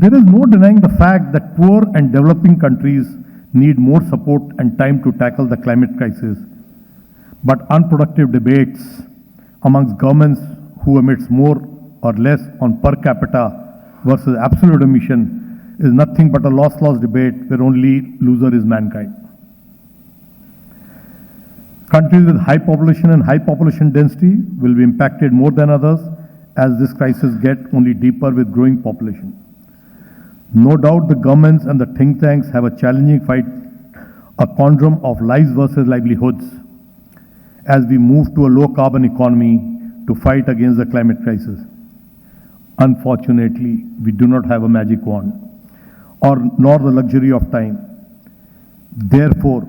There is no denying the fact that poor and developing countries need more support and time to tackle the climate crisis. But unproductive debates amongst governments who emits more or less on per capita versus absolute emission is nothing but a loss-loss debate where only loser is mankind. Countries with high population and high population density will be impacted more than others as this crisis gets only deeper with growing population. No doubt the governments and the think tanks have a challenging fight, a conundrum of lives versus livelihoods, as we move to a low-carbon economy to fight against the climate crisis. Unfortunately, we do not have a magic wand, nor the luxury of time. Therefore,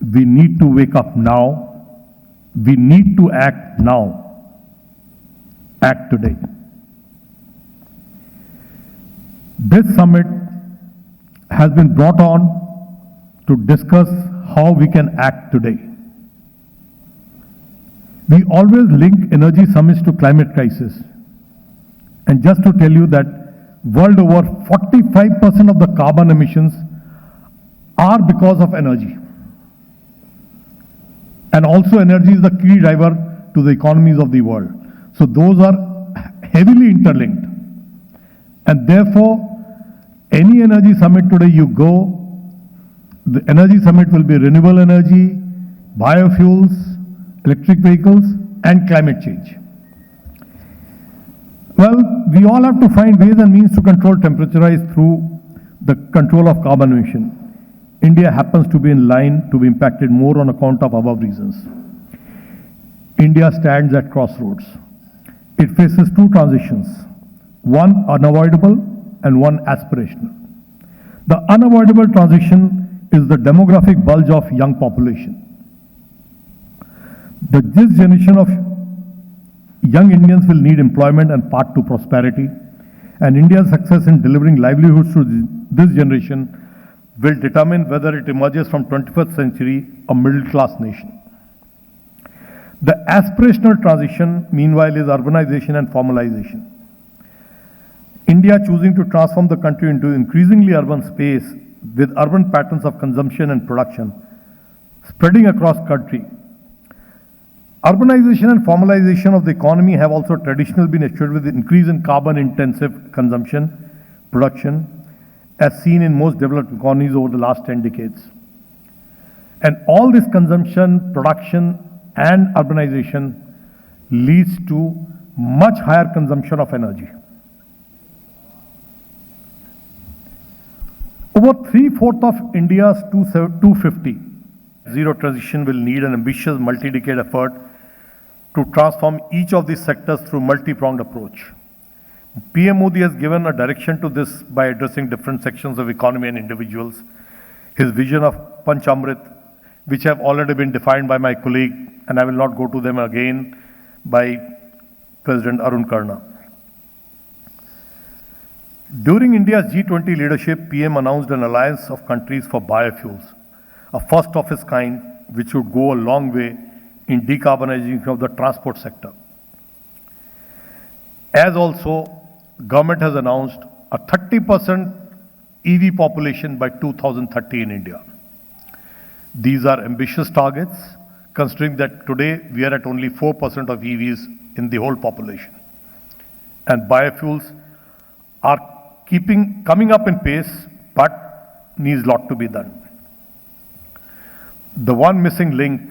we need to wake up now. We need to act now. Act today. This summit has been brought on to discuss how we can act today. We always link energy summits to climate crisis. And just to tell you that world over 45% of the carbon emissions are because of energy. And also energy is the key driver to the economies of the world. So those are heavily interlinked. And therefore, any energy summit today you go, the energy summit will be renewable energy, biofuels, electric vehicles, and climate change. Well, we all have to find ways and means to control temperature rise through the control of carbon emission. India happens to be in line to be impacted more on account of above reasons. India stands at crossroads. It faces two transitions, one unavoidable and one aspirational. The unavoidable transition is the demographic bulge of young population. This generation of young Indians will need employment and path to prosperity, and India's success in delivering livelihoods to this generation will determine whether it emerges from 21st century a middle-class nation. The aspirational transition, meanwhile, is urbanization and formalization. India choosing to transform the country into increasingly urban space with urban patterns of consumption and production spreading across country. Urbanization and formalization of the economy have also traditionally been achieved with the increase in carbon-intensive consumption, production, as seen in most developed economies over the last 10 decades. And all this consumption, production, and urbanization leads to much higher consumption of energy. Over 3/4 of India's 250 zero transition will need an ambitious multi-decade effort to transform each of these sectors through multi-pronged approach. PM Modi has given a direction to this by addressing different sections of economy and individuals. His vision of Panchamrit, which have already been defined by my colleague, and I will not go to them again, by President Arun Karna. During India's G20 leadership, PM announced an alliance of countries for biofuels, a first of its kind, which would go a long way in decarbonizing of the transport sector. As also, government has announced a 30% EV population by 2030 in India. These are ambitious targets, considering that today we are at only 4% of EVs in the whole population. And biofuels are coming up in pace, but needs a lot to be done. The one missing link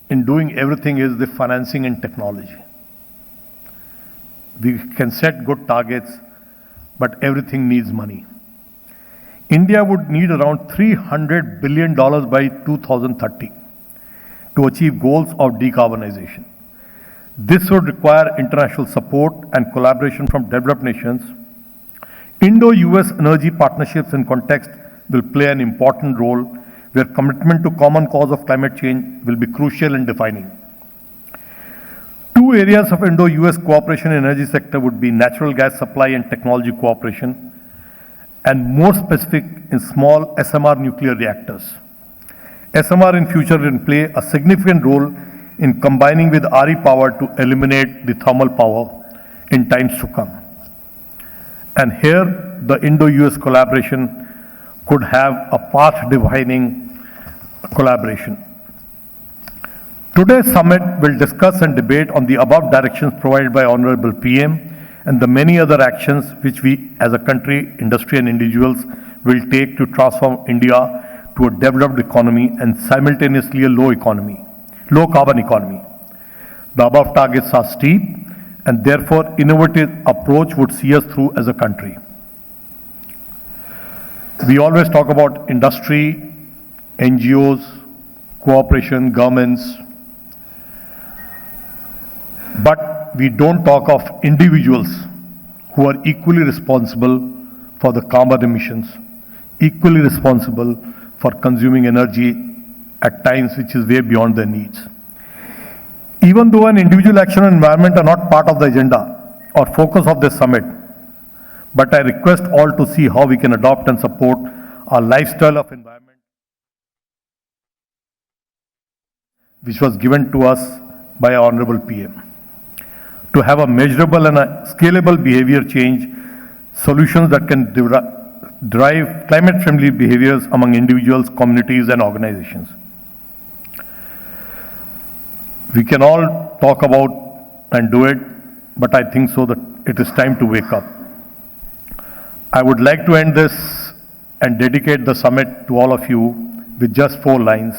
in doing everything is the financing and technology. We can set good targets, but everything needs money. India would need around $300 billion by 2030 to achieve goals of decarbonization. This would require international support and collaboration from developed nations. Indo-US energy partnerships in context will play an important role, where commitment to common cause of climate change will be crucial in defining. Two areas of Indo-US cooperation in energy sector would be natural gas supply and technology cooperation, and more specific in small SMR nuclear reactors. SMR in future will play a significant role in combining with RE power to eliminate the thermal power in times to come. And here, the Indo-US collaboration could have a path-defining collaboration. Today's summit will discuss and debate on the above directions provided by Honorable PM and the many other actions which we as a country, industry and individuals will take to transform India to a developed economy and simultaneously a low carbon economy. The above targets are steep and therefore innovative approach would see us through as a country. We always talk about industry, NGOs, cooperation, governments, but we don't talk of individuals who are equally responsible for the carbon emissions, equally responsible for consuming energy at times which is way beyond their needs. Even though an individual action and environment are not part of the agenda or focus of this summit, but I request all to see how we can adopt and support our lifestyle of environment which was given to us by our Honorable PM. To have a measurable and a scalable behavior change, solutions that can drive climate-friendly behaviors among individuals, communities, and organizations. We can all talk about and do it, but I think so that it is time to wake up. I would like to end this and dedicate the summit to all of you with just 4 lines.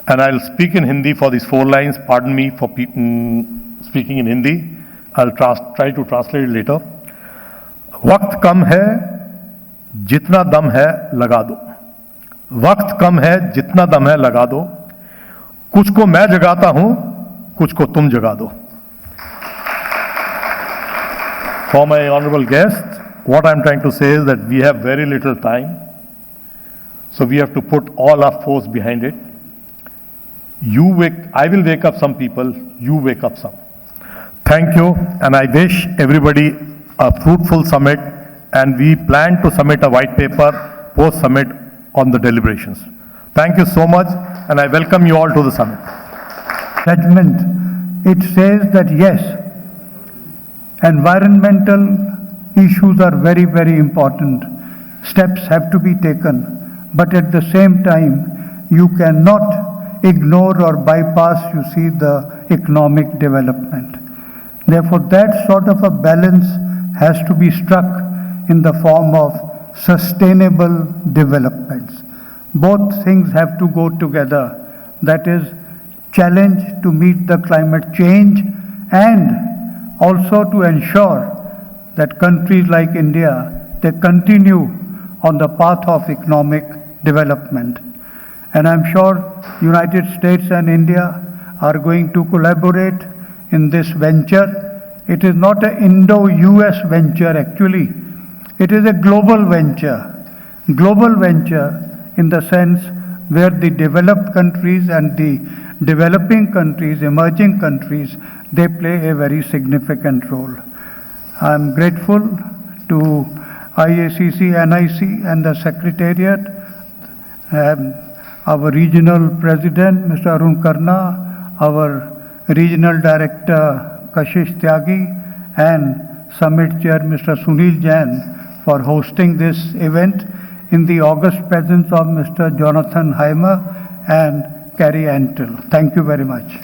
And I'll speak in Hindi for these 4 lines. Pardon me for speaking in Hindi. I'll try to translate it later. वक्त कम है, जितना दम है लगा दो. वक्त कम है, जितना दम है लगा दो. कुछ को मैं जगाता हूं, कुछ को तुम जगा दो. For my honorable guests, what I'm trying to say is that we have very little time, so we have to put all our force behind it. I will wake up some people, you wake up some. Thank you, and I wish everybody a fruitful summit, and we plan to submit a white paper post-summit on the deliberations. Thank you so much, and I welcome you all to the summit. Judgment, it says that yes, environmental issues are very, very important. Steps have to be taken, but at the same time, you cannot ignore or bypass, you see, the economic development. Therefore, that sort of a balance has to be struck in the form of sustainable developments. Both things have to go together. That is, challenge to meet the climate change and also to ensure that countries like India, they continue on the path of economic development. And I'm sure United States and India are going to collaborate in this venture. It is not an Indo-US venture actually. It is a global venture. Global venture in the sense where the developed countries and the developing countries, emerging countries, they play a very significant role. I'm grateful to 𝗖𝗵𝗄𝗎 and the Secretariat, our regional president, Mr. Arun Karna, our regional director, 𝗙cie𝗹𝗹𝗵𝗶, and summit chair, Mr. Sunil Jain, for hosting this event in the august presence of Mr. Jonathan Hymer and Carrie Antle. Thank you very much.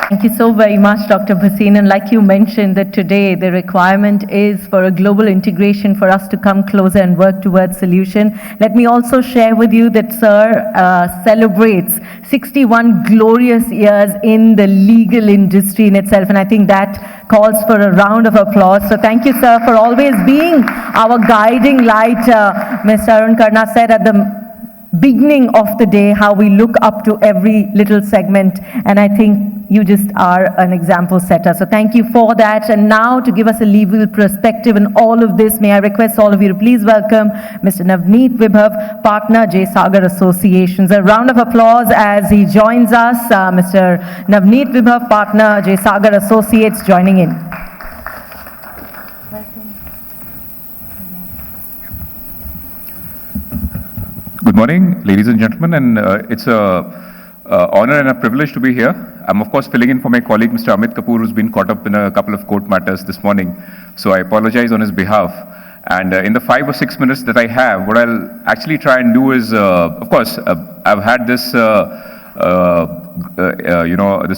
Thank you so very much, Dr. Bhasin. And like you mentioned, that today the requirement is for a global integration for us to come closer and work towards solution. Let me also share with you that Sir celebrates 61 glorious years in the legal industry in itself. And I think that calls for a round of applause. So thank you, sir, for always being our guiding light. Mr. Arun Karna said at the beginning of the day how we look up to every little segment, and I think you just are an example setter. So thank you for that. And now to give us a legal perspective in all of this, may I request all of you to please welcome Mr. Navneet Vibhav, partner, 𝗙𝗪 Associations. A round of applause as he joins us. Mr. Navneet Vibhav, partner, 𝗙𝗪 Associates, joining in. Good morning, ladies and gentlemen, and it's an honor and a privilege to be here. I'm of course filling in for my colleague, Mr. Amit Kapoor, who's been caught up in a couple of court matters this morning. So I apologize on his behalf. And in the 5 or 6 minutes that I have, what I'll actually try and do is, of course, I've had this, this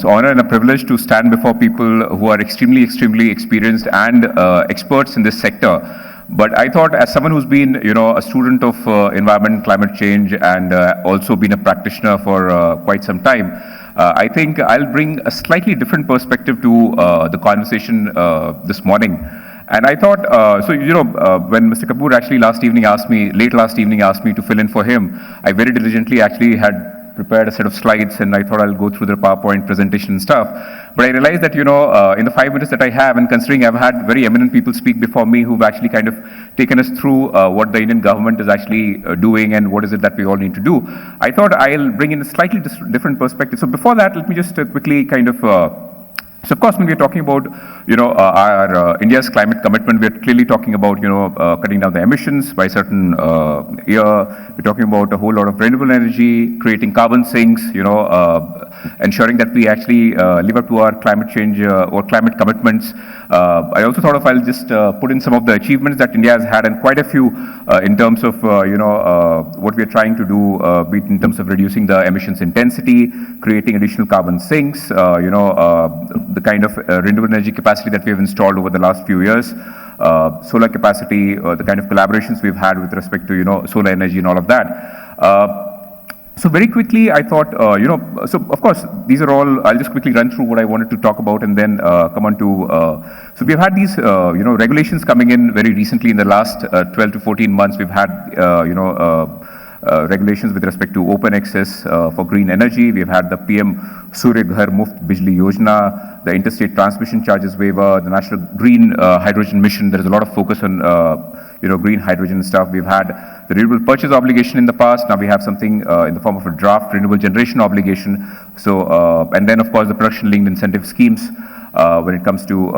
honor and a privilege to stand before people who are extremely, extremely experienced and experts in this sector. But I thought, as someone who's been, a student of environment, climate change, and also been a practitioner for quite some time, I think I'll bring a slightly different perspective to the conversation this morning. And I thought, when Mr. Kapoor actually late last evening asked me to fill in for him, I very diligently actually had prepared a set of slides, and I thought I'll go through the PowerPoint presentation and stuff. But I realized that, in the 5 minutes that I have, and considering I've had very eminent people speak before me who've actually kind of taken us through what the Indian government is actually doing and what is it that we all need to do, I thought I'll bring in a slightly different perspective. So before that, let me just quickly kind of so of course, when we're talking about, our India's climate commitment, we're clearly talking about, cutting down the emissions by a certain year. We're talking about a whole lot of renewable energy, creating carbon sinks, ensuring that we actually live up to our climate change or climate commitments. I also thought I'll just put in some of the achievements that India has had, and quite a few in terms of, what we're trying to do, be it in terms of reducing the emissions intensity, creating additional carbon sinks, the kind of renewable energy capacity that we have installed over the last few years, solar capacity, the kind of collaborations we've had with respect to, solar energy and all of that. So very quickly, I thought, so of course, these are all, I'll just quickly run through what I wanted to talk about and then come on to, so we've had these, regulations coming in very recently in the last 12 to 14 months. We've had, regulations with respect to open access for green energy. We've had the PM Surya Ghar Muft Bijli Yojana, the interstate transmission charges waiver, the national green hydrogen mission. There is a lot of focus on green hydrogen and stuff. We've had the renewable purchase obligation in the past. Now we have something in the form of a draft renewable generation obligation. So and then of course the production linked incentive schemes when it comes to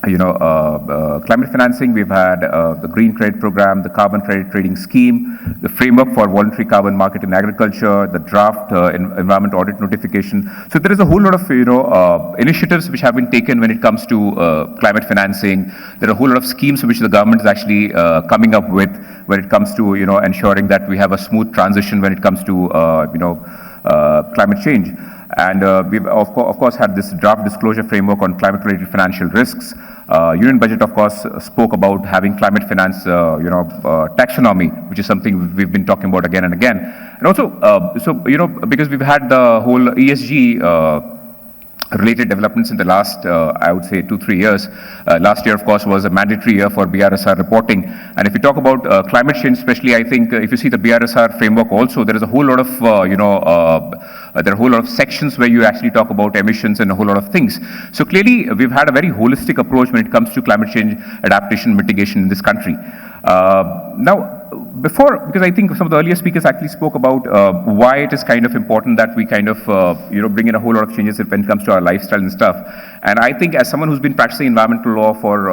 climate financing. We've had the green credit program, the carbon credit trading scheme, the framework for voluntary carbon market in agriculture, the draft environment audit notification. So there is a whole lot of initiatives which have been taken when it comes to climate financing. There are a whole lot of schemes which the government is actually coming up with when it comes to ensuring that we have a smooth transition when it comes to climate change. And we've of course had this draft disclosure framework on climate-related financial risks. Union budget, of course, spoke about having climate finance, taxonomy, which is something we've been talking about again and again. And also, because we've had the whole ESG related developments in the last, I would say, 2-3 years. Last year, of course, was a mandatory year for BRSR reporting. And if you talk about climate change, especially, I think if you see the BRSR framework also, there is a whole lot of, there are a whole lot of sections where you actually talk about emissions and a whole lot of things. So clearly, we've had a very holistic approach when it comes to climate change adaptation mitigation in this country. Now, because I think some of the earlier speakers actually spoke about why it is kind of important that we kind of, bring in a whole lot of changes when it comes to our lifestyle and stuff. And I think as someone who's been practicing environmental law for,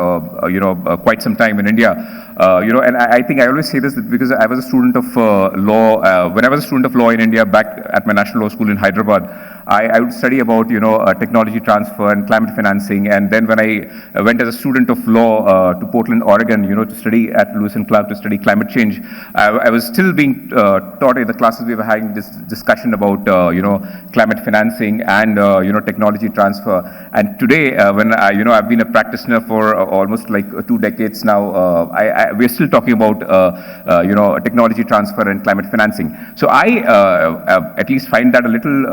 quite some time in India, and I think I always say this because I was a student of law, when I was a student of law in India back at my National Law School in Hyderabad, I would study about, technology transfer and climate financing. And then when I went as a student of law to Portland, Oregon, to study at Lewis and Clark to study climate change, I was still being taught in the classes we were having this discussion about, climate financing and, technology transfer. And today, when I've been a practitioner for almost like 2 decades now, we're still talking about, technology transfer and climate financing. So I at least find that a little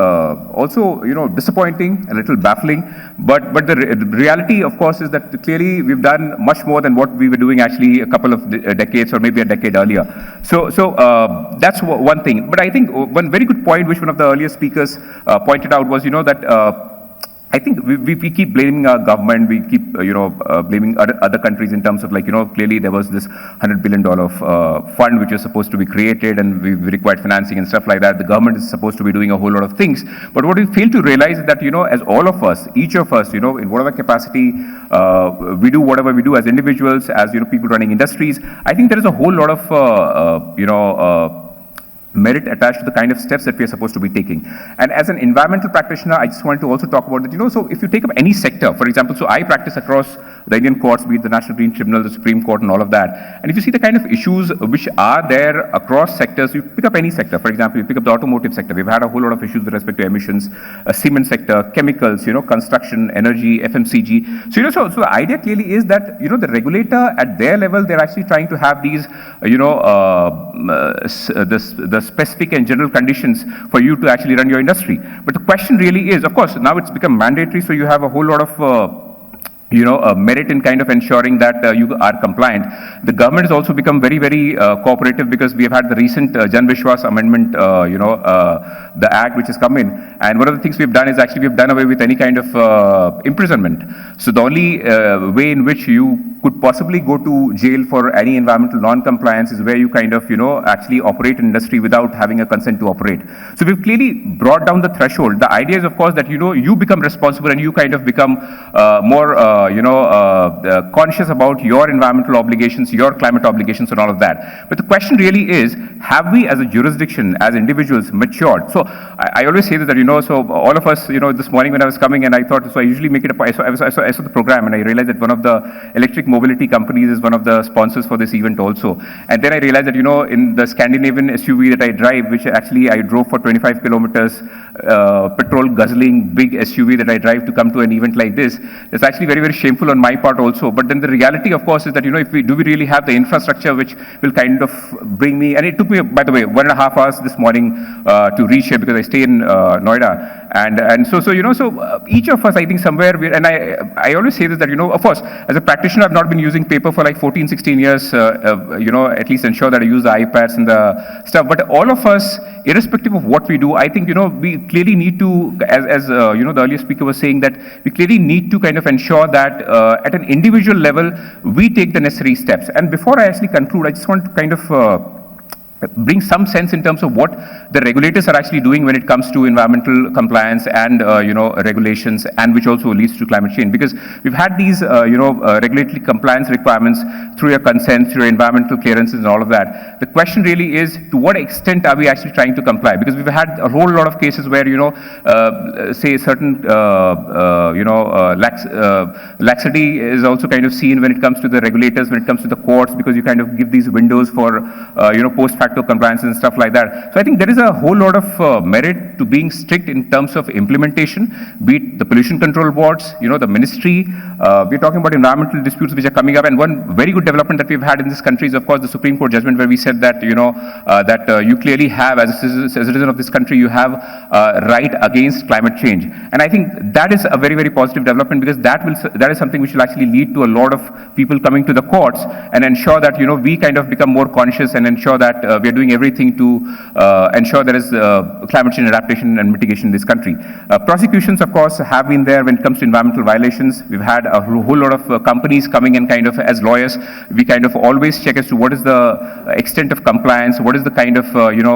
also, disappointing, a little baffling. But the reality, of course, is that clearly we've done much more than what we were doing actually a couple of decades or maybe a decade earlier. So that's one thing. But I think one very good point which one of the earlier speakers pointed out was, that I think we keep blaming our government, we keep, blaming other countries in terms of like, clearly there was this $100 billion fund which was supposed to be created and we required financing and stuff like that. The government is supposed to be doing a whole lot of things. But what we fail to realize is that, as all of us, each of us, in whatever capacity, we do whatever we do as individuals, as, people running industries, I think there is a whole lot of, merit attached to the kind of steps that we are supposed to be taking. And as an environmental practitioner, I just wanted to also talk about that, so if you take up any sector, for example, so I practice across the Indian courts, be it the National Green Tribunal, the Supreme Court and all of that. And if you see the kind of issues which are there across sectors, you pick up any sector. For example, you pick up the automotive sector. We've had a whole lot of issues with respect to emissions, cement sector, chemicals, construction, energy, FMCG. So the idea clearly is that, the regulator at their level, they're actually trying to have these, the specific and general conditions for you to actually run your industry. But the question really is, of course, now it's become mandatory, so you have a whole lot of merit in kind of ensuring that you are compliant. The government has also become very, very cooperative, because we have had the recent 𝗙𝗵𝗶 amendment, the act which has come in. And one of the things we've done is actually we've done away with any kind of imprisonment. So the only way in which you could possibly go to jail for any environmental non-compliance is where you kind of, actually operate an industry without having a consent to operate. So we've clearly brought down the threshold. The idea is, of course, that, you become responsible and you kind of become more conscious about your environmental obligations, your climate obligations and all of that. But the question really is, have we as a jurisdiction, as individuals, matured? So I always say that, so all of us, this morning when I was coming and I thought, so I usually make it a point, I saw the program and I realized that one of the electric mobility companies is one of the sponsors for this event also. And then I realized that, in the Scandinavian SUV that I drive, which actually I drove for 25 kilometers, petrol guzzling big SUV that I drive to come to an event like this, it's actually very, very shameful on my part also. But then the reality, of course, is that, if we really have the infrastructure which will kind of bring me, and it took me, by the way, 1.5 hours this morning to reach here, because I stay in Noida. And so each of us, I think somewhere, and I always say this, that, of course, as a practitioner, I've not been using paper for like 14, 16 years, at least ensure that I use the iPads and the stuff. But all of us, irrespective of what we do, I think, we clearly need to, as the earlier speaker was saying, that we clearly need to kind of ensure that at an individual level, we take the necessary steps. And before I actually conclude, I just want to kind of bring some sense in terms of what the regulators are actually doing when it comes to environmental compliance and regulations, and which also leads to climate change. Because we've had these regulatory compliance requirements through your consent, through your environmental clearances and all of that. The question really is, to what extent are we actually trying to comply? Because we've had a whole lot of cases where say certain laxity is also kind of seen when it comes to the regulators, when it comes to the courts, because you kind of give these windows for post-facto compliance and stuff like that. So I think there is a whole lot of merit to being strict in terms of implementation, be it the pollution control boards, the ministry. We're talking about environmental disputes which are coming up, and one very good development that we've had in this country is, of course, the Supreme Court judgment, where we said that, you clearly have, as a citizen of this country, you have right against climate change. And I think that is a very, very positive development, because that is something which will actually lead to a lot of people coming to the courts and ensure that, we kind of become more conscious and ensure that we are doing everything to ensure there is climate change adaptation and mitigation in this country. Prosecutions, of course, have been there when it comes to environmental violations. We've had a whole lot of companies coming in kind of as lawyers. We kind of always check as to what is the extent of compliance, what is the kind of,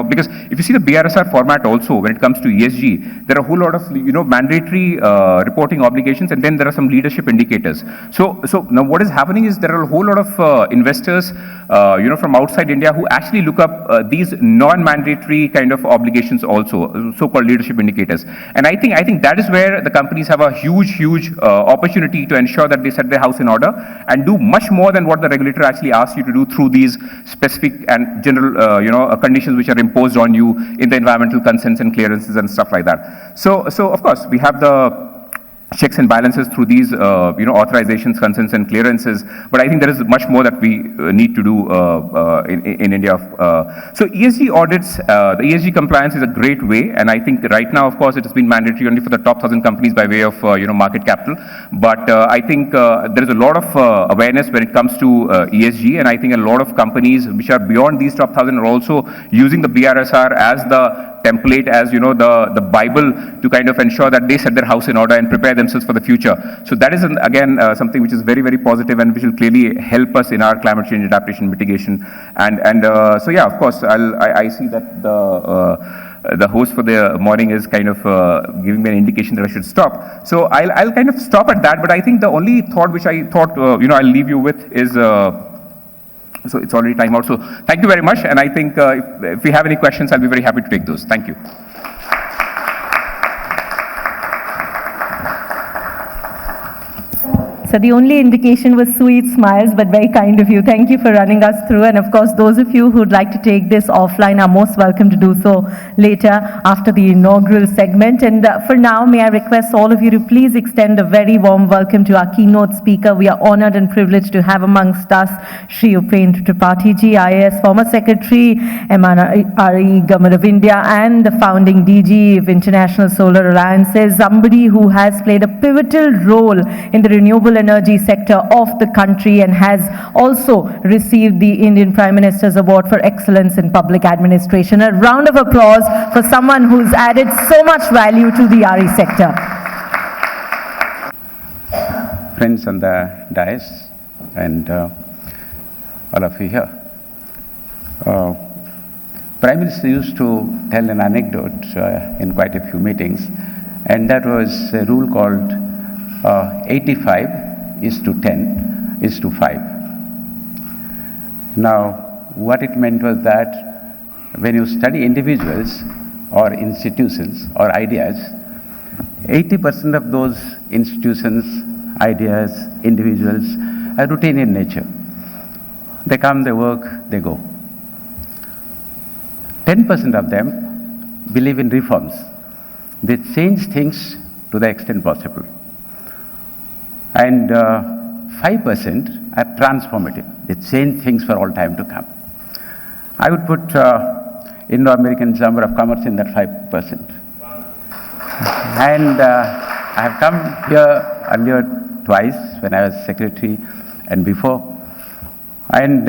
because if you see the BRSR format also, when it comes to ESG, there are a whole lot of, mandatory reporting obligations, and then there are some leadership indicators. So now what is happening is there are a whole lot of investors, from outside India who actually look up these non-mandatory kind of obligations also, so-called leadership indicators. And I think that is where the companies have a huge opportunity to ensure that they set their house in order and do much more than what the regulator actually asks you to do through these specific and general, conditions which are imposed on you in the environmental consents and clearances and stuff like that. So of course, we have the checks and balances through these, authorizations, consents, and clearances. But I think there is much more that we need to do in India. So ESG audits, the ESG compliance is a great way, and I think right now, of course, it has been mandatory only for the top 1,000 companies by way of market capital. But I think there is a lot of awareness when it comes to ESG, and I think a lot of companies which are beyond these top 1,000 are also using the BRSR as the template, as the Bible, to kind of ensure that they set their house in order and prepare themselves for the future. So that is again something which is very, very positive, and which will clearly help us in our climate change adaptation mitigation. And so yeah, of course, I see that the host for the morning is kind of giving me an indication that I should stop. So I'll kind of stop at that. But I think the only thought which I thought I'll leave you with is So it's already time out. So thank you very much. And I think if we have any questions, I'll be very happy to take those. Thank you. So the only indication was sweet smiles, but very kind of you. Thank you for running us through. And of course, those of you who'd like to take this offline are most welcome to do so later after the inaugural segment. And for now, may I request all of you to please extend a very warm welcome to our keynote speaker. We are honored and privileged to have amongst us 𝗙cie 𝗵𝗵𝗁 IAS, former Secretary, MNRE, Government of India, and the founding DG of International Solar Alliances, somebody who has played a pivotal role in the renewable energy sector of the country and has also received the Indian Prime Minister's Award for Excellence in Public Administration. A round of applause for someone who's added so much value to the RE sector. Friends on the dais and all of you here. Prime Minister used to tell an anecdote in quite a few meetings, and that was a rule called 85:10:5. Now, what it meant was that when you study individuals or institutions or ideas, 80% of those institutions, ideas, individuals are routine in nature. They come, they work, they go. 10% of them believe in reforms. They change things to the extent possible. And 5% are transformative. They change things for all time to come. I would put Indo-American Chamber of Commerce in that 5%. And I have come here earlier twice when I was secretary and before. And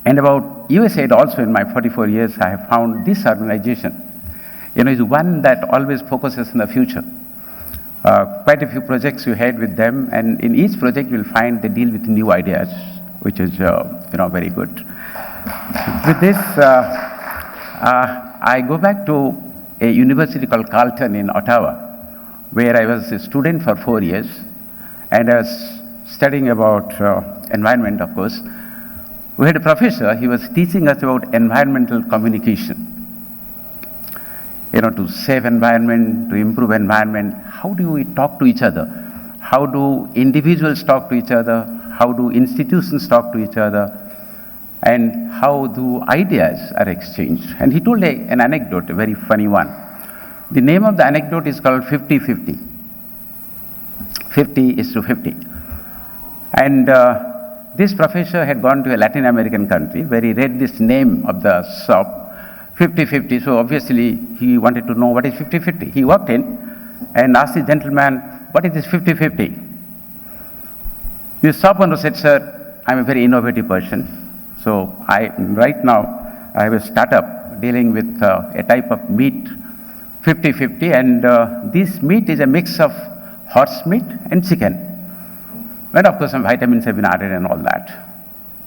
about USAID also in my 44 years, I have found this organization, is one that always focuses on the future. Quite a few projects you had with them, and in each project you'll find they deal with new ideas, which is very good. With this, I go back to a university called Carleton in Ottawa, where I was a student for 4 years, and I was studying about environment, of course. We had a professor, he was teaching us about environmental communication. To save environment, to improve environment, how do we talk to each other? How do individuals talk to each other? How do institutions talk to each other? And how do ideas are exchanged? And he told an anecdote, a very funny one. The name of the anecdote is called 50-50. 50:50. And this professor had gone to a Latin American country where he read this name of the shop, 50-50, so obviously he wanted to know what is 50-50. He walked in and asked the gentleman, what is this 50-50? The shop owner said, sir, I'm a very innovative person. So right now I have a startup dealing with a type of meat, 50-50, and this meat is a mix of horse meat and chicken. And of course some vitamins have been added and all that.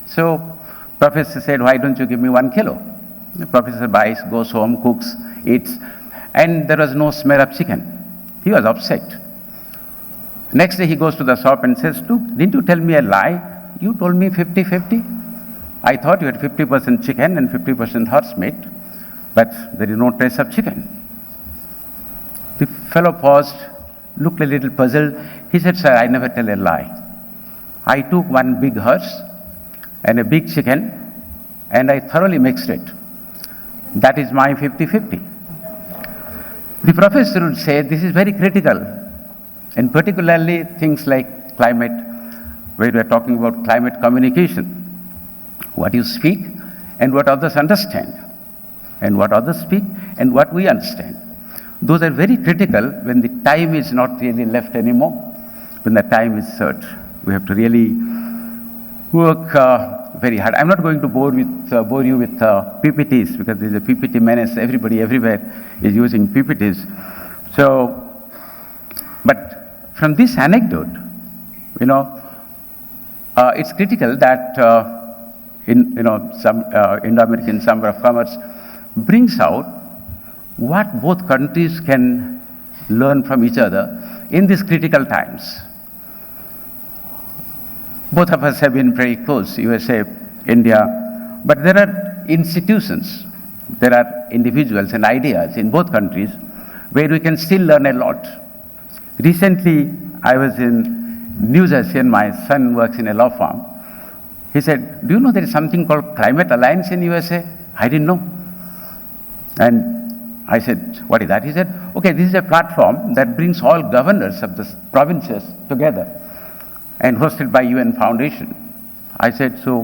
So professor said, why don't you give me 1 kilo? The professor buys, goes home, cooks, eats, and there was no smell of chicken. He was upset. Next day he goes to the shop and says, look, didn't you tell me a lie? You told me 50-50. I thought you had 50% chicken and 50% horse meat, but there is no trace of chicken. The fellow paused, looked a little puzzled. He said, sir, I never tell a lie. I took 1 big horse and a big chicken, and I thoroughly mixed it. That is my 50-50. The professor would say this is very critical, and particularly things like climate, where we are talking about climate communication. What you speak and what others understand, and what others speak and what we understand. Those are very critical when the time is not really left anymore, when the time is short. We have to really work very hard. I'm not going to bore you with PPTs, because there's a PPT menace. Everybody everywhere is using PPTs. So, but from this anecdote, it's critical that some Indo-American Chamber of Commerce brings out what both countries can learn from each other in these critical times. Both of us have been very close. USA India. But there are institutions, there are individuals and ideas in both countries where we can still learn a lot. Recently, I was in New Jersey and my son works in a law firm. He said, do you know there is something called Climate Alliance in USA? I didn't know. And I said, what is that? He said, okay, this is a platform that brings all governors of the provinces together and hosted by UN Foundation. I said, so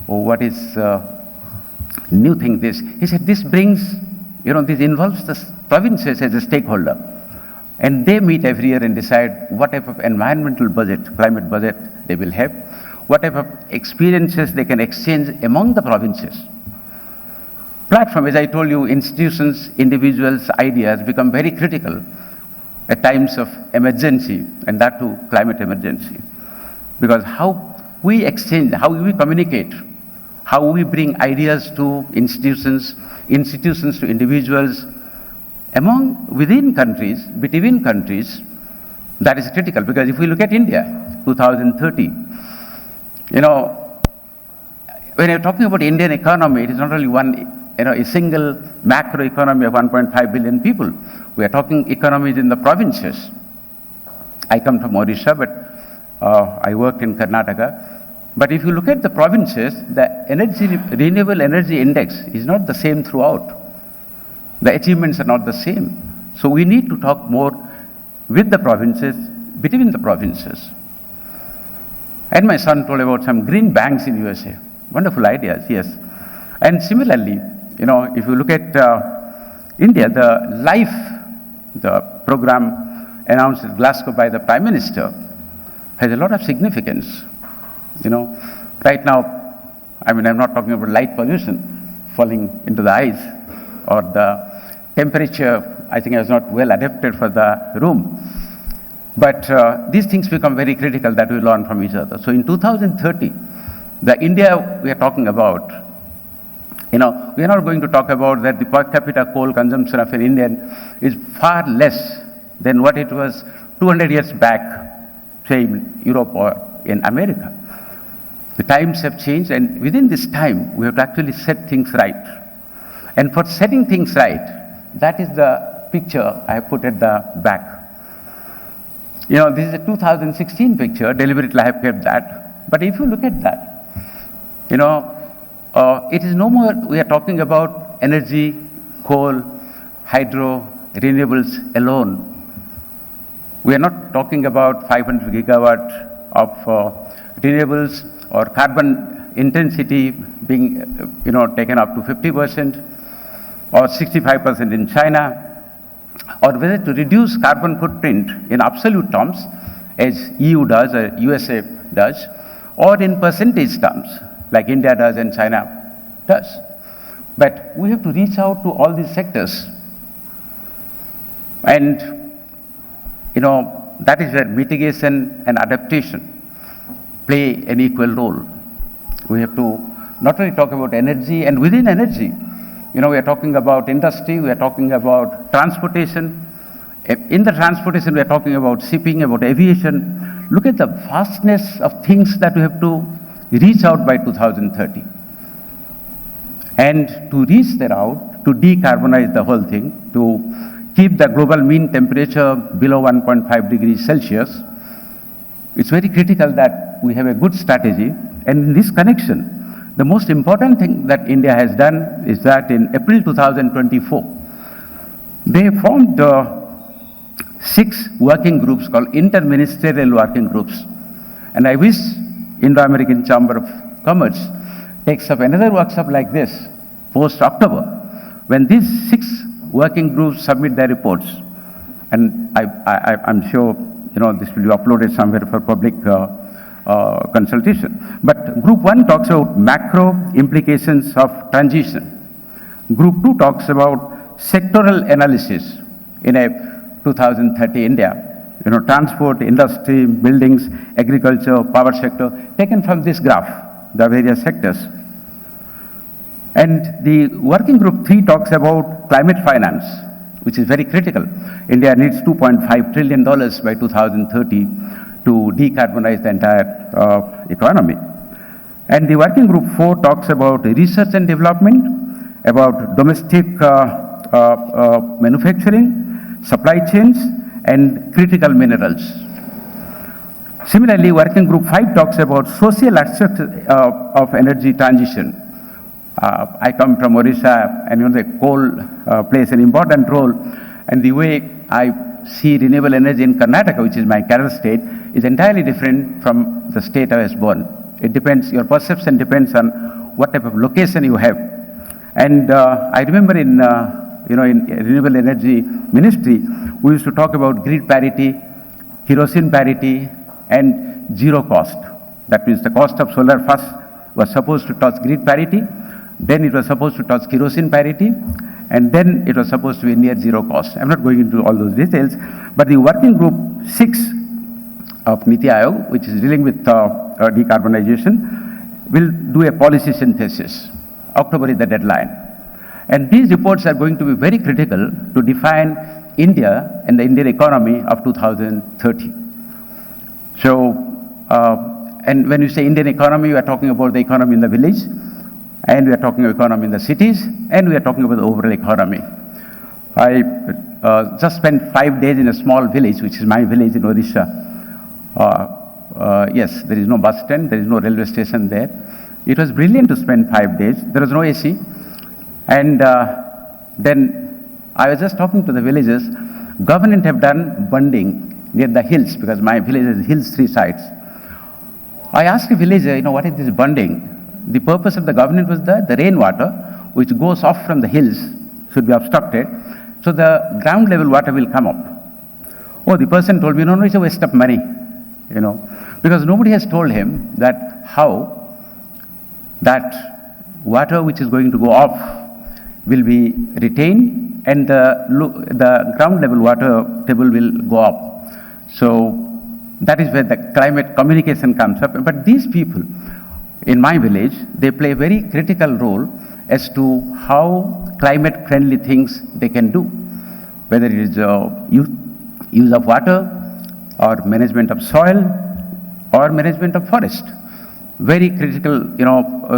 what is new thing this? He said, this brings, this involves the provinces as a stakeholder. And they meet every year and decide what type of environmental budget, climate budget they will have, what type of experiences they can exchange among the provinces. Platform, as I told you, institutions, individuals, ideas become very critical at times of emergency, and that too, climate emergency. Because how we exchange, how we communicate, how we bring ideas to institutions, institutions to individuals, within countries, between countries, that is critical. Because if we look at India, 2030, when you're talking about Indian economy, it is not only a single macro economy of 1.5 billion people. We are talking economies in the provinces. I come from Odisha, but I worked in Karnataka. But if you look at the provinces, the renewable energy index is not the same throughout. The achievements are not the same. So we need to talk more with the provinces, between the provinces. And my son told about some green banks in USA. Wonderful ideas, yes. And similarly, if you look at India, the LIFE, the program announced in Glasgow by the Prime Minister, has a lot of significance. Right now, I'm not talking about light pollution falling into the eyes, or the temperature, I think, is not well adapted for the room. But these things become very critical that we learn from each other. So in 2030, the India we are talking about, we are not going to talk about that the per capita coal consumption of an Indian is far less than what it was 200 years back, say in Europe or in America. The times have changed, and within this time, we have to actually set things right. And for setting things right, that is the picture I have put at the back. This is a 2016 picture, deliberately I have kept that. But if you look at that, it is no more, we are talking about energy, coal, hydro, renewables alone. We are not talking about 500 gigawatt of renewables or carbon intensity being, taken up to 50% or 65% in China, or whether to reduce carbon footprint in absolute terms, as EU does or USA does, or in percentage terms, like India does and China does. But we have to reach out to all these sectors. And, that is where mitigation and adaptation play an equal role. We have to not only talk about energy, and within energy, we are talking about industry, we are talking about transportation. In the transportation, we are talking about shipping, about aviation. Look at the vastness of things that we have to reach out by 2030. And to reach that out, to decarbonize the whole thing, to keep the global mean temperature below 1.5 degrees Celsius, it's very critical that we have a good strategy. And in this connection, the most important thing that India has done is that in April 2024, they formed 6 working groups called interministerial working groups. And I wish Indo-American Chamber of Commerce takes up another workshop like this post-October, when these 6 working groups submit their reports. And I'm sure this will be uploaded somewhere for public consultation. But Group 1 talks about macro implications of transition. Group 2 talks about sectoral analysis in a 2030 India. Transport, industry, buildings, agriculture, power sector, taken from this graph, the various sectors. And the working group 3 talks about climate finance, which is very critical. India needs $2.5 trillion by 2030 to decarbonize the entire economy. And the working group 4 talks about research and development, about domestic manufacturing, supply chains, and critical minerals. Similarly, working group 5 talks about social aspects of energy transition. I come from Odisha, and the coal plays an important role, and the way I see renewable energy in Karnataka, which is my Kerala state, is entirely different from the state I was born. It depends, your perception depends on what type of location you have. And I remember in renewable energy ministry, we used to talk about grid parity, kerosene parity, and zero cost. That means the cost of solar first was supposed to touch grid parity, then it was supposed to touch kerosene parity, and then it was supposed to be near zero cost. I'm not going into all those details, but the working group 6 of NITI Aayog, which is dealing with decarbonization, will do a policy synthesis. October is the deadline. And these reports are going to be very critical to define India and the Indian economy of 2030. So, and when you say Indian economy, we are talking about the economy in the village, and we are talking about economy in the cities, and we are talking about the overall economy. I just spent 5 days in a small village, which is my village in Odisha. Yes, there is no bus stand, there is no railway station there. It was brilliant to spend 5 days. There was no AC. And then I was just talking to the villagers. Government have done bunding near the hills, because my village has hills 3 sides. I asked a villager, what is this bunding? The purpose of the government was that the rainwater, which goes off from the hills, should be obstructed, so the ground level water will come up. Oh, the person told me, no, it's a waste of money, because nobody has told him that how that water which is going to go off will be retained, and the ground level water table will go up. So that is where the climate communication comes up. But these people in my village, they play a very critical role as to how climate friendly things they can do, whether it is use of water, or management of soil, or management of forest. Very critical,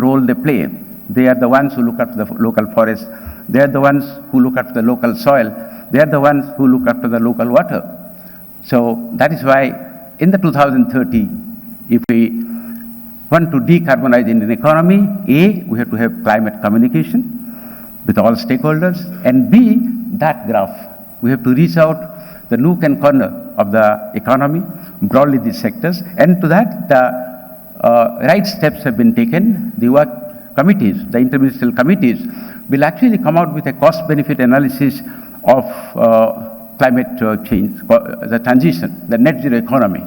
role they play. They are the ones who look after the local forest. They are the ones who look after the local soil. They are the ones who look after the local water. So that is why in the 2030, if we want to decarbonize Indian economy, A, we have to have climate communication with all stakeholders, and B, that graph. We have to reach out the nook and corner of the economy, broadly these sectors, and to that the right steps have been taken. The work committees, the interministerial committees, will actually come out with a cost-benefit analysis of climate change, the transition, the net zero economy.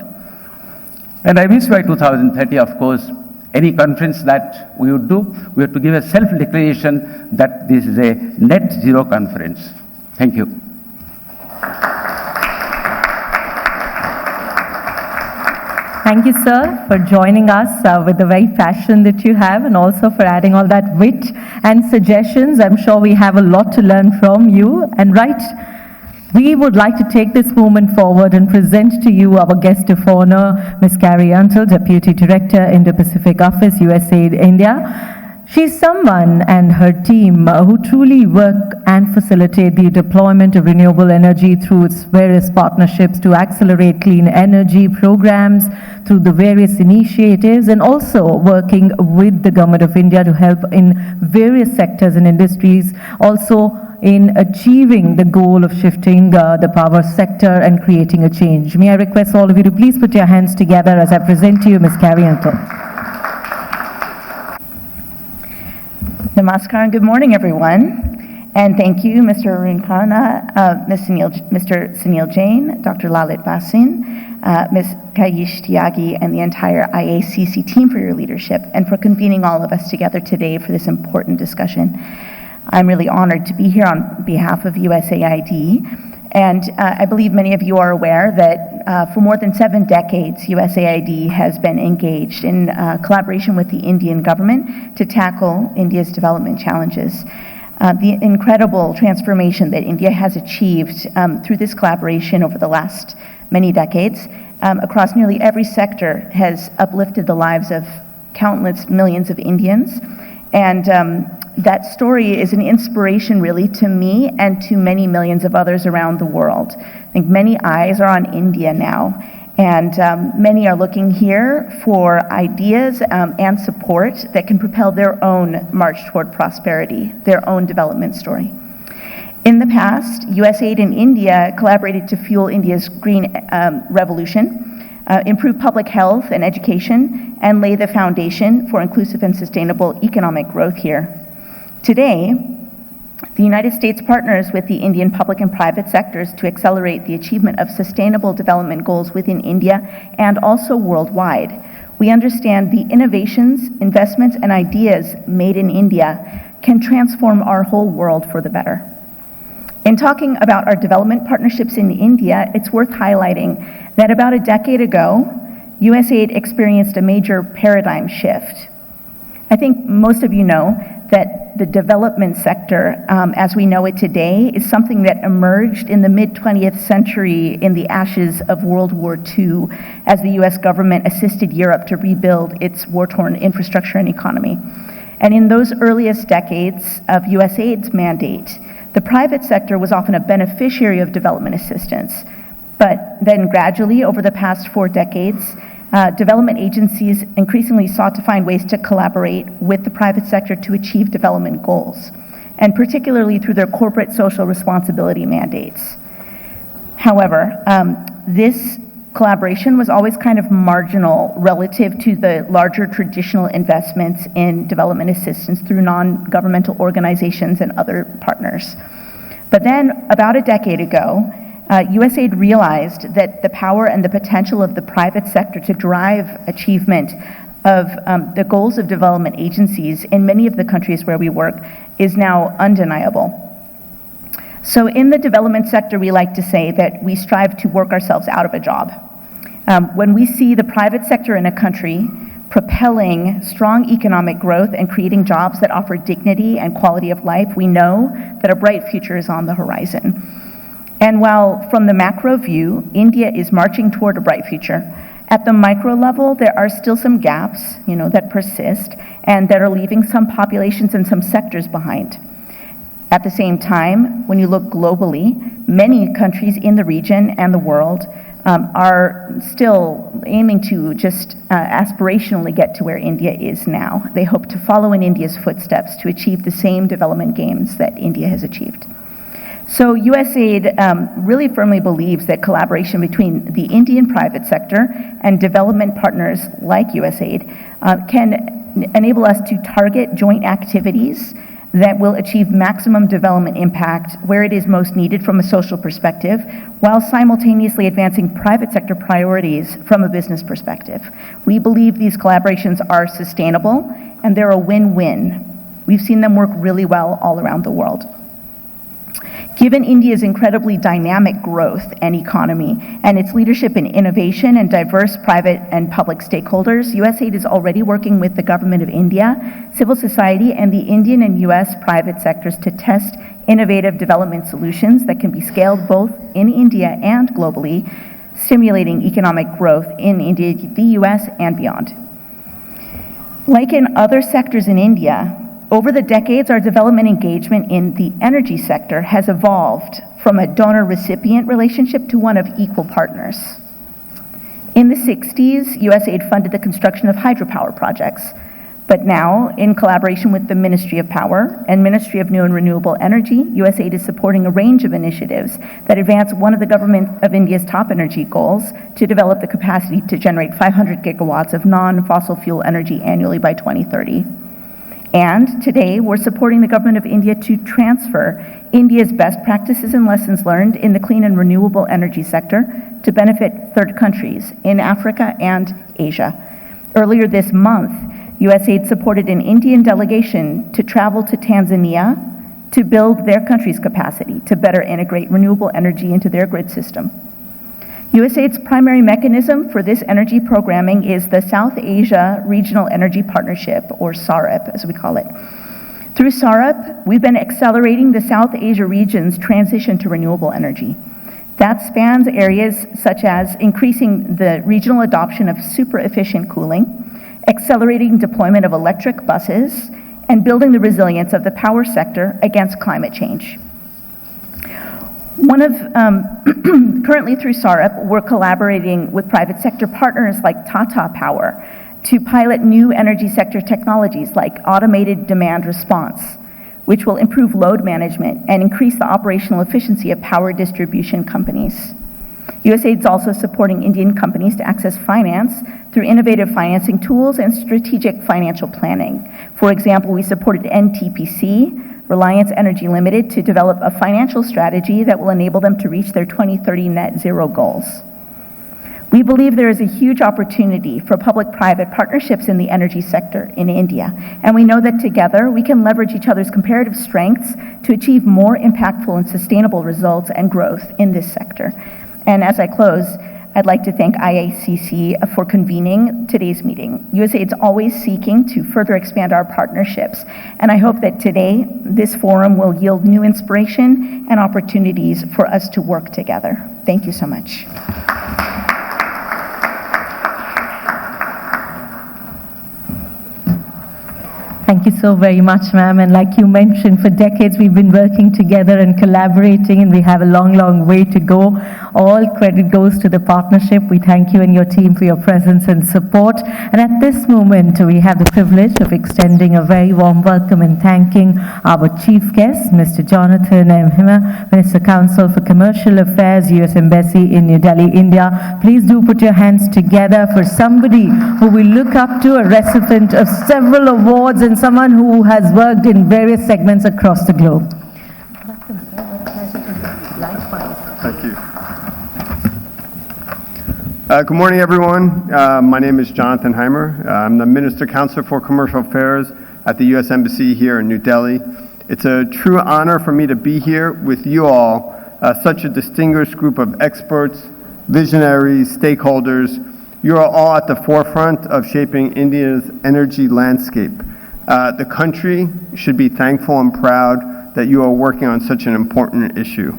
And I wish by 2030, of course, any conference that we would do, we have to give a self-declaration that this is a net zero conference. Thank you. Thank you, sir, for joining us with the very passion that you have, and also for adding all that wit and suggestions. I'm sure we have a lot to learn from you. And we would like to take this moment forward and present to you our guest of honor, Ms. 𝗂𝗽𝗪, Deputy Director, Indo-Pacific Office, USAID, India. She's someone and her team who truly work and facilitate the deployment of renewable energy through its various partnerships to accelerate clean energy programs, through the various initiatives, and also working with the Government of India to help in various sectors and industries, also in achieving the goal of shifting the power sector and creating a change. May I request all of you to please put your hands together as I present to you Ms. 𝗂𝗪. Namaskar and good morning, everyone. And thank you, Mr. Arun Khanna, Mr. Sunil Jain, Dr. Lalit Basin, Ms. 𝗂𝗪𝗪 Tyagi, and the entire IACC team for your leadership and for convening all of us together today for this important discussion. I'm really honored to be here on behalf of USAID. And I believe many of you are aware that for more than 7 decades, USAID has been engaged in collaboration with the Indian government to tackle India's development challenges. The incredible transformation that India has achieved through this collaboration over the last many decades across nearly every sector has uplifted the lives of countless millions of Indians. And that story is an inspiration really to me and to many millions of others around the world. I think many eyes are on India now, and many are looking here for ideas and support that can propel their own march toward prosperity, their own development story. In the past, USAID and India collaborated to fuel India's green revolution, improve public health and education, and lay the foundation for inclusive and sustainable economic growth here. Today, the United States partners with the Indian public and private sectors to accelerate the achievement of sustainable development goals within India and also worldwide. We understand the innovations, investments, and ideas made in India can transform our whole world for the better. In talking about our development partnerships in India, it's worth highlighting that about a decade ago, USAID experienced a major paradigm shift. I think most of you know that the development sector, as we know it today, is something that emerged in the mid-20th century in the ashes of World War II as the US government assisted Europe to rebuild its war-torn infrastructure and economy. And in those earliest decades of USAID's mandate, the private sector was often a beneficiary of development assistance. But then gradually, over the past 4 decades, development agencies increasingly sought to find ways to collaborate with the private sector to achieve development goals, and particularly through their corporate social responsibility mandates. However, this collaboration was always kind of marginal relative to the larger traditional investments in development assistance through non-governmental organizations and other partners. But then, about a decade ago, USAID realized that the power and the potential of the private sector to drive achievement of the goals of development agencies in many of the countries where we work is now undeniable. So in the development sector, we like to say that we strive to work ourselves out of a job. When we see the private sector in a country propelling strong economic growth and creating jobs that offer dignity and quality of life, we know that a bright future is on the horizon. And while from the macro view, India is marching toward a bright future, at the micro level, there are still some gaps, that persist and that are leaving some populations and some sectors behind. At the same time, when you look globally, many countries in the region and the world are still aiming to just aspirationally get to where India is now. They hope to follow in India's footsteps to achieve the same development gains that India has achieved. So USAID really firmly believes that collaboration between the Indian private sector and development partners like USAID can enable us to target joint activities that will achieve maximum development impact where it is most needed from a social perspective, while simultaneously advancing private sector priorities from a business perspective. We believe these collaborations are sustainable and they're a win-win. We've seen them work really well all around the world. Given India's incredibly dynamic growth and economy and its leadership in innovation and diverse private and public stakeholders, USAID is already working with the government of India, civil society, and the Indian and US private sectors to test innovative development solutions that can be scaled both in India and globally, stimulating economic growth in India, the US, and beyond. Like in other sectors in India, over the decades, our development engagement in the energy sector has evolved from a donor-recipient relationship to one of equal partners. In the 60s, USAID funded the construction of hydropower projects, but now, in collaboration with the Ministry of Power and Ministry of New and Renewable Energy, USAID is supporting a range of initiatives that advance one of the government of India's top energy goals to develop the capacity to generate 500 gigawatts of non-fossil fuel energy annually by 2030. And today, we're supporting the government of India to transfer India's best practices and lessons learned in the clean and renewable energy sector to benefit third countries in Africa and Asia. Earlier this month, USAID supported an Indian delegation to travel to Tanzania to build their country's capacity to better integrate renewable energy into their grid system. USAID's primary mechanism for this energy programming is the South Asia Regional Energy Partnership, or SAREP, as we call it. Through SAREP, we've been accelerating the South Asia region's transition to renewable energy. That spans areas such as increasing the regional adoption of super efficient cooling, accelerating deployment of electric buses, and building the resilience of the power sector against climate change. Currently through SAREP, we're collaborating with private sector partners like Tata Power to pilot new energy sector technologies like automated demand response, which will improve load management and increase the operational efficiency of power distribution companies. USAID is also supporting Indian companies to access finance through innovative financing tools and strategic financial planning. For example, we supported NTPC, Reliance Energy Limited, to develop a financial strategy that will enable them to reach their 2030 net zero goals. We believe there is a huge opportunity for public-private partnerships in the energy sector in India, and we know that together we can leverage each other's comparative strengths to achieve more impactful and sustainable results and growth in this sector. And as I close, I'd like to thank IACC for convening today's meeting. USAID is always seeking to further expand our partnerships, and I hope that today this forum will yield new inspiration and opportunities for us to work together. Thank you so much. Thank you so very much, ma'am. And like you mentioned, for decades we've been working together and collaborating, and we have a long, long way to go. All credit goes to the partnership. We thank you and your team for your presence and support. And at this moment, we have the privilege of extending a very warm welcome and thanking our chief guest, Mr. Jonathan 𝗵𝗶, Minister Council for Commercial Affairs, U.S. Embassy in New Delhi, India. Please do put your hands together for somebody who we look up to, a recipient of several awards and someone who has worked in various segments across the globe. Thank you. Good morning, everyone. My name is Jonathan 𝗵𝗶. I'm the Minister Counselor for Commercial Affairs at the U.S. Embassy here in New Delhi. It's a true honor for me to be here with you all, such a distinguished group of experts, visionaries, stakeholders. You are all at the forefront of shaping India's energy landscape. The country should be thankful and proud that you are working on such an important issue.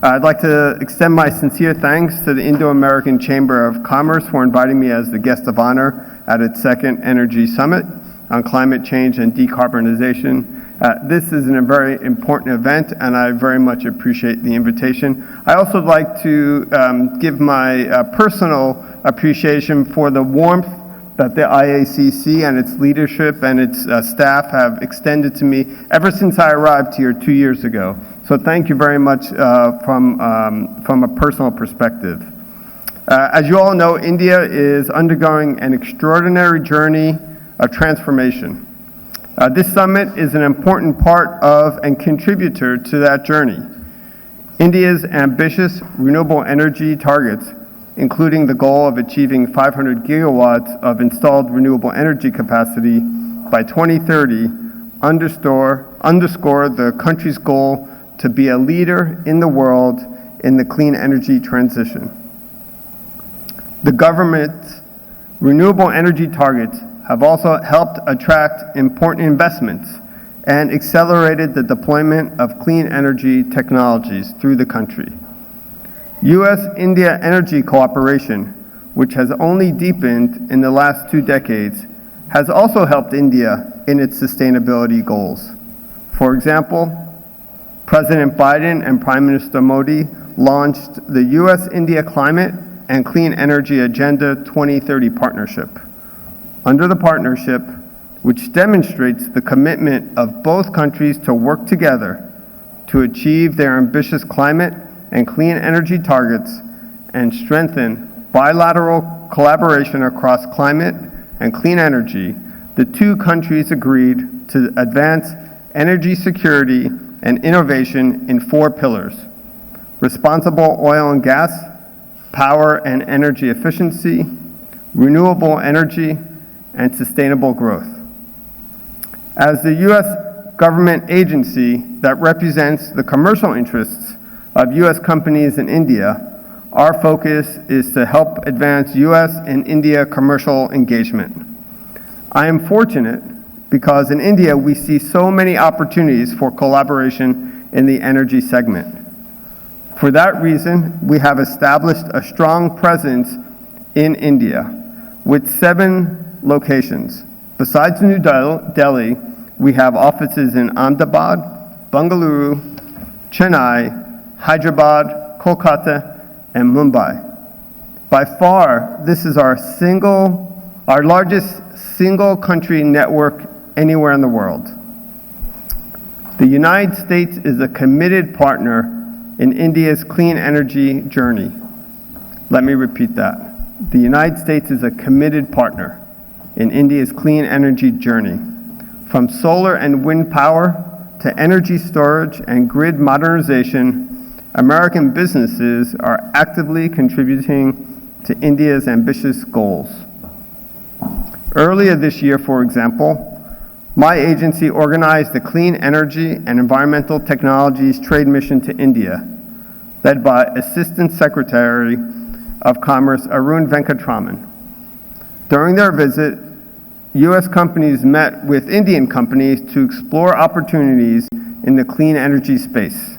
I'd like to extend my sincere thanks to the Indo-American Chamber of Commerce for inviting me as the guest of honor at its second Energy Summit on climate change and decarbonization. This is a very important event, and I very much appreciate the invitation. I also like to give my personal appreciation for the warmth that the IACC and its leadership and its staff have extended to me ever since I arrived here 2 years ago. So thank you very much from a personal perspective. As you all know, India is undergoing an extraordinary journey of transformation. This summit is an important part of and contributor to that journey. India's ambitious renewable energy targets, including the goal of achieving 500 gigawatts of installed renewable energy capacity by 2030, underscore the country's goal to be a leader in the world in the clean energy transition. The government's renewable energy targets have also helped attract important investments and accelerated the deployment of clean energy technologies through the country. U.S.-India energy cooperation, which has only deepened in the last 2 decades, has also helped India in its sustainability goals. For example, President Biden and Prime Minister Modi launched the U.S.-India Climate and Clean Energy Agenda 2030 Partnership. Under the partnership, which demonstrates the commitment of both countries to work together to achieve their ambitious climate and clean energy targets and strengthen bilateral collaboration across climate and clean energy, the 2 countries agreed to advance energy security and innovation in 4 pillars: responsible oil and gas, power and energy efficiency, renewable energy, and sustainable growth. As the U.S. government agency that represents the commercial interests of U.S. companies in India, our focus is to help advance U.S. and India commercial engagement. I am fortunate because in India we see so many opportunities for collaboration in the energy segment. For that reason, we have established a strong presence in India with 7 locations. Besides New Delhi, we have offices in Ahmedabad, Bengaluru, Chennai, Hyderabad, Kolkata, and Mumbai. By far, this is our largest single country network anywhere in the world. The United States is a committed partner in India's clean energy journey. Let me repeat that. The United States is a committed partner in India's clean energy journey. From solar and wind power to energy storage and grid modernization, American businesses are actively contributing to India's ambitious goals. Earlier this year, for example, my agency organized the Clean Energy and Environmental Technologies Trade Mission to India, led by Assistant Secretary of Commerce Arun Venkatraman. During their visit, U.S. companies met with Indian companies to explore opportunities in the clean energy space.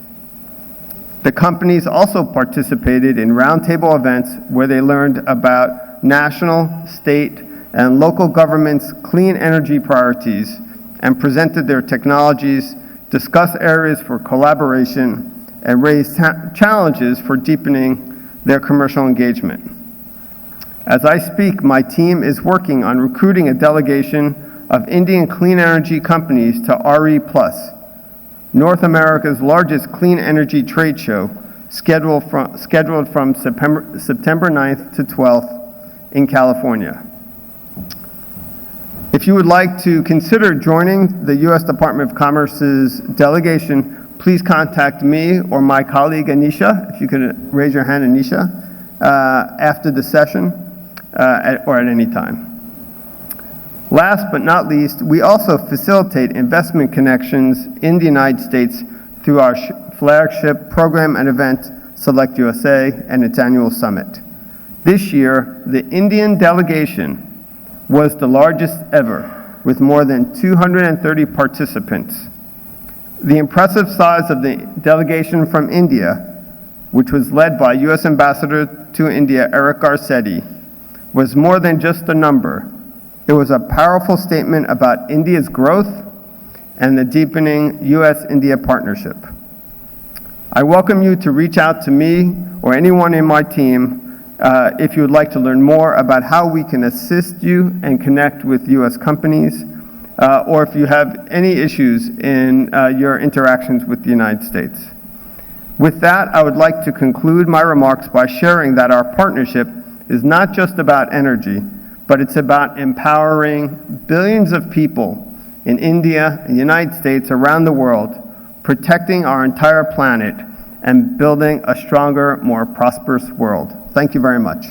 The companies also participated in roundtable events where they learned about national, state, and local governments' clean energy priorities and presented their technologies, discussed areas for collaboration, and raised challenges for deepening their commercial engagement. As I speak, my team is working on recruiting a delegation of Indian clean energy companies to RE+, North America's largest clean energy trade show, scheduled from September 9th to 12th in California. If you would like to consider joining the U.S. Department of Commerce's delegation, please contact me or my colleague Anisha, if you could raise your hand, Anisha, after the session or at any time. Last but not least, we also facilitate investment connections in the United States through our flagship program and event, Select USA, and its annual summit. This year, the Indian delegation was the largest ever, with more than 230 participants. The impressive size of the delegation from India, which was led by U.S. Ambassador to India, Eric Garcetti, was more than just a number. It was a powerful statement about India's growth and the deepening U.S.-India partnership. I welcome you to reach out to me or anyone in my team if you would like to learn more about how we can assist you and connect with U.S. companies, or if you have any issues in your interactions with the United States. With that, I would like to conclude my remarks by sharing that our partnership is not just about energy, but it's about empowering billions of people in India, the United States, around the world, protecting our entire planet, and building a stronger, more prosperous world. Thank you very much.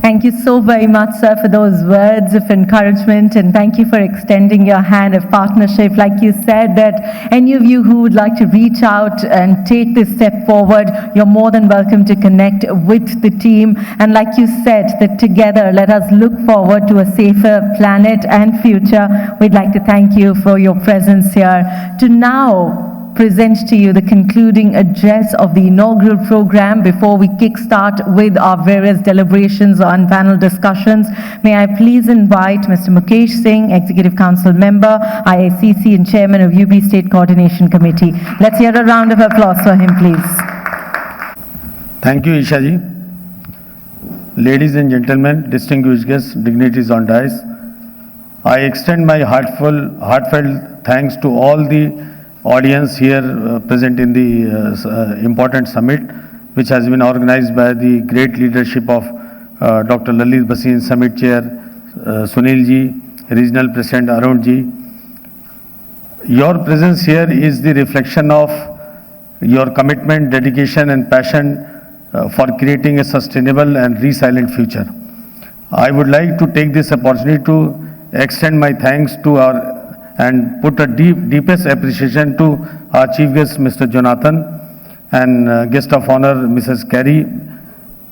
Thank you so very much, sir, for those words of encouragement, and thank you for extending your hand of partnership. Like you said, that any of you who would like to reach out and take this step forward, you're more than welcome to connect with the team. And like you said, that together, let us look forward to a safer planet and future. We'd like to thank you for your presence here. To now present to you the concluding address of the inaugural program before we kickstart with our various deliberations on panel discussions. May I please invite Mr. 𝗵𝗫 Singh, Executive Council Member, IICC and Chairman of UB State Coordination Committee. Let's hear a round of applause for him, please. Thank you, 𝗙cie. Ladies and gentlemen, distinguished guests, dignitaries on dais, I extend my heartfelt thanks to all the audience here present in the important summit, which has been organized by the great leadership of Dr. Lalit Bhasin, Summit Chair Sunil ji, Regional President Arun ji. Your presence here is the reflection of your commitment, dedication and passion for creating a sustainable and resilient future. I would like to take this opportunity to extend my thanks to and put a deepest appreciation to our chief guest, Mr. Jonathan, and guest of honor, Mrs. 𝗂𝗽,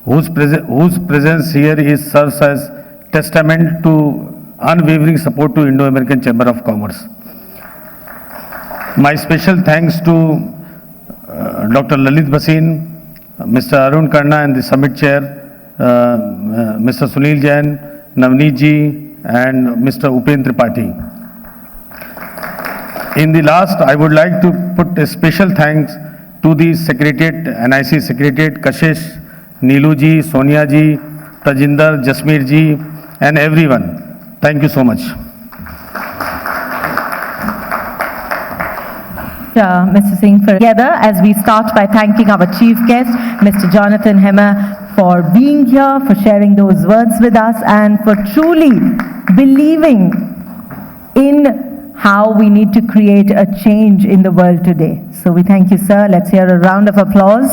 whose presence here serves as testament to unwavering support to Indo-American Chamber of Commerce. My special thanks to Dr. Lalit Bhasin, Mr. Arun Karna and the summit chair, Mr. Sunil Jain, Navneet ji, and Mr. Upen Tripathi. In the last, I would like to put a special thanks to the Secretariat, NIC Secretariat, Kashish, Neelu ji, Sonia ji, Tajinder, Jasmeer ji, and everyone. Thank you so much. Mr. Singh, together as we start by thanking our chief guest, Mr. Jonathan 𝗵𝗻, for being here, for sharing those words with us, and for truly believing in how we need to create a change in the world today. So we thank you, sir. Let's hear a round of applause.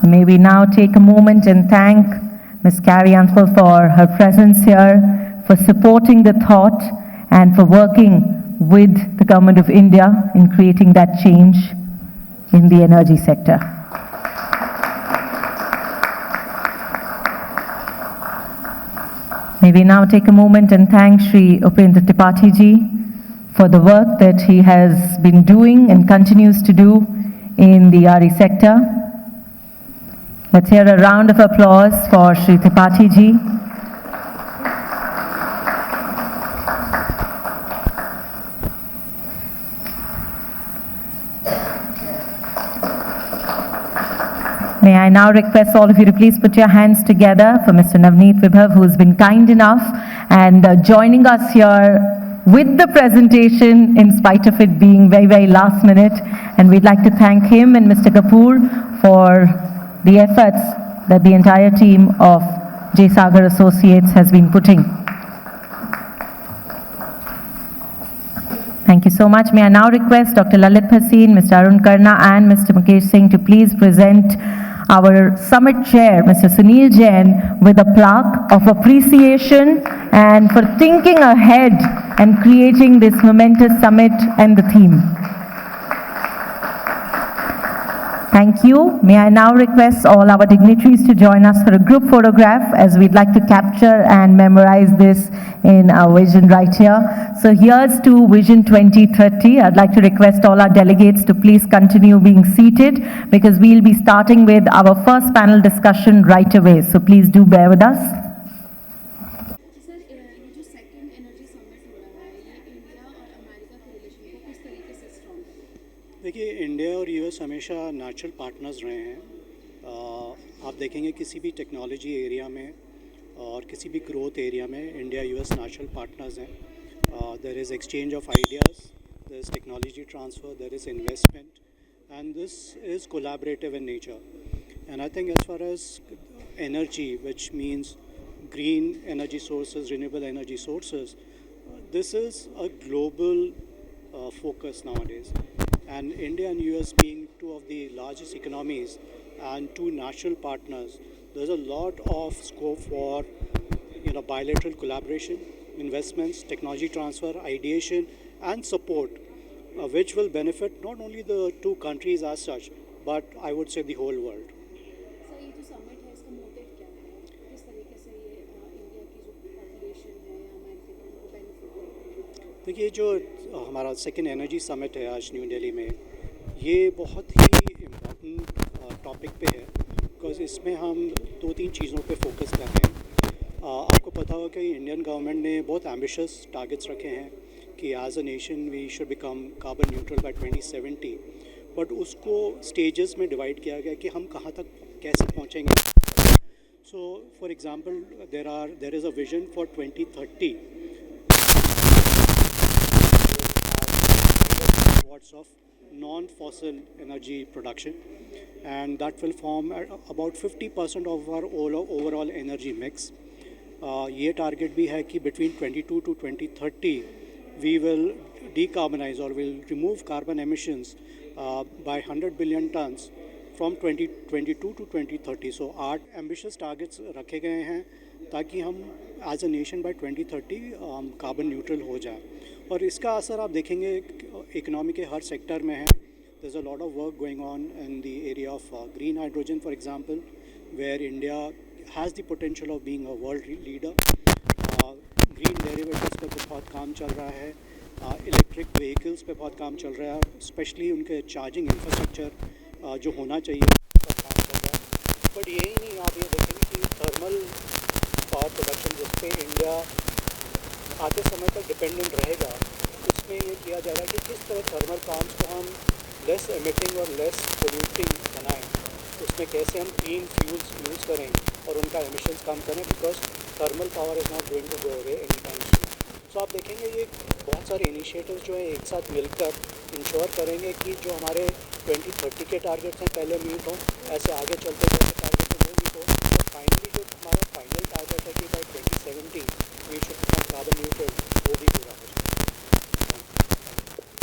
May we now take a moment and thank Ms. 𝗂𝗃𝗹𝗵𝗶 for her presence here, for supporting the thought and for working with the Government of India in creating that change in the energy sector. May we now take a moment and thank Shri Upendra Tripathi ji for the work that he has been doing and continues to do in the RE sector. Let's hear a round of applause for Shri Tripathi ji. May I now request all of you to please put your hands together for Mr. Navneet Vibhav, who has been kind enough and joining us here with the presentation in spite of it being very, very last minute. And we'd like to thank him and Mr. Kapoor for the efforts that the entire team of 𝗖𝗵𝗲 Associates has been putting. Thank you so much. May I now request Dr. Lalit Bhasin, Mr. Arun Karna, and Mr. Mukesh Singh to please present our summit chair, Mr. Sunil Jain, with a plaque of appreciation and for thinking ahead and creating this momentous summit and the theme. Thank you. May I now request all our dignitaries to join us for a group photograph, as we'd like to capture and memorize this in our vision right here. So here's to Vision 2030. I'd like to request all our delegates to please continue being seated, because we'll be starting with our first panel discussion right away. So please do bear with us. Sir ये जो second energy summit हो रहा है, ये India और America के relation को किस तरीके से स्ट्रॉन्ग करेगा? देखिए, इंडिया और यूएस हमेशा नेचुरल पार्टनर्स रहे हैं। आप देखेंगे किसी भी टेक्नोलॉजी एरिया में और किसी भी ग्रोथ एरिया में इंडिया यूएस नेचुरल पार्टनर्स हैं। There is exchange of ideas, there is technology transfer, there is investment, and this is collaborative in nature. And I think as far as energy, which means green energy sources, renewable energy sources, this is a global focus nowadays. And India and US being two of the largest economies and two natural partners, there's a lot of scope for bilateral collaboration, investments, technology transfer, ideation, and support, which will benefit not only the two countries as such, but I would say the whole world. Sir ये जो summit है, इसका motive क्या है? किस तरीके से ये इंडिया की जो पॉपुलेशन है या अमेरिका की उनको बेनिफिट होगा? देखिए, जो हमारा सेकेंड एनर्जी समिट है आज न्यू दिल्ली में, ये बहुत ही इम्पोर्टेंट टॉपिक पे है, बिकॉज इसमें हम 2-3 चीज़ों पे फोकस कर रहे हैं। आपको पता होगा कि इंडियन गवर्नमेंट ने बहुत एम्बिशियस टारगेट्स रखे हैं कि as a nation we should become carbon neutral by 2070, but उसको स्टेजेस में डिवाइड किया गया कि हम कहाँ तक कैसे पहुँचेंगे. So for example there is a vision for 2030 watts of non-fossil energy production, and that will form about 50% of our overall energy mix. ये टारगेट भी है कि between 22 to 2030 we will decarbonize or will remove carbon emissions by 100 billion tons from 2022 to 2030. So 8 ambitious targets रखे गए हैं ताकि हम as a nation by 2030 carbon neutral हो जाए. और इसका असर आप देखेंगे इकोनॉमी के हर सेक्टर में है. There's a lot of work going on in the area of green hydrogen, for example, where India has the potential of being a world leader. Green derivatives पर बहुत काम चल रहा है. इलेक्ट्रिक व्हीकल्स पे बहुत काम चल रहा है, स्पेशली उनके चार्जिंग इंफ्रास्ट्रक्चर जो होना चाहिए उस पर काम चल रहा है। बट यही नहीं, आप ये देखेंगे कि थर्मल पावर प्रोडक्शन जिस पे इंडिया आते समय तक डिपेंडेंट रहेगा, उसमें ये किया जा रहा है कि किस तरह थर्मल प्लांट्स को हम लेस एमिटिंग और लेस पोल्यूटिंग बनाएं, उसमें कैसे हम क्लीन फ्यूल्स यूज़ करें और उनका एमिशंस कम करें, because thermal power is not going to go away any time soon. सो आप देखेंगे ये बहुत सारे इनिशिएटिव्स जो हैं एक साथ मिलकर इंश्योर करेंगे कि जो हमारे 2030 के टारगेट्स हैं पहले मीट हों, ऐसे आगे चलते चलते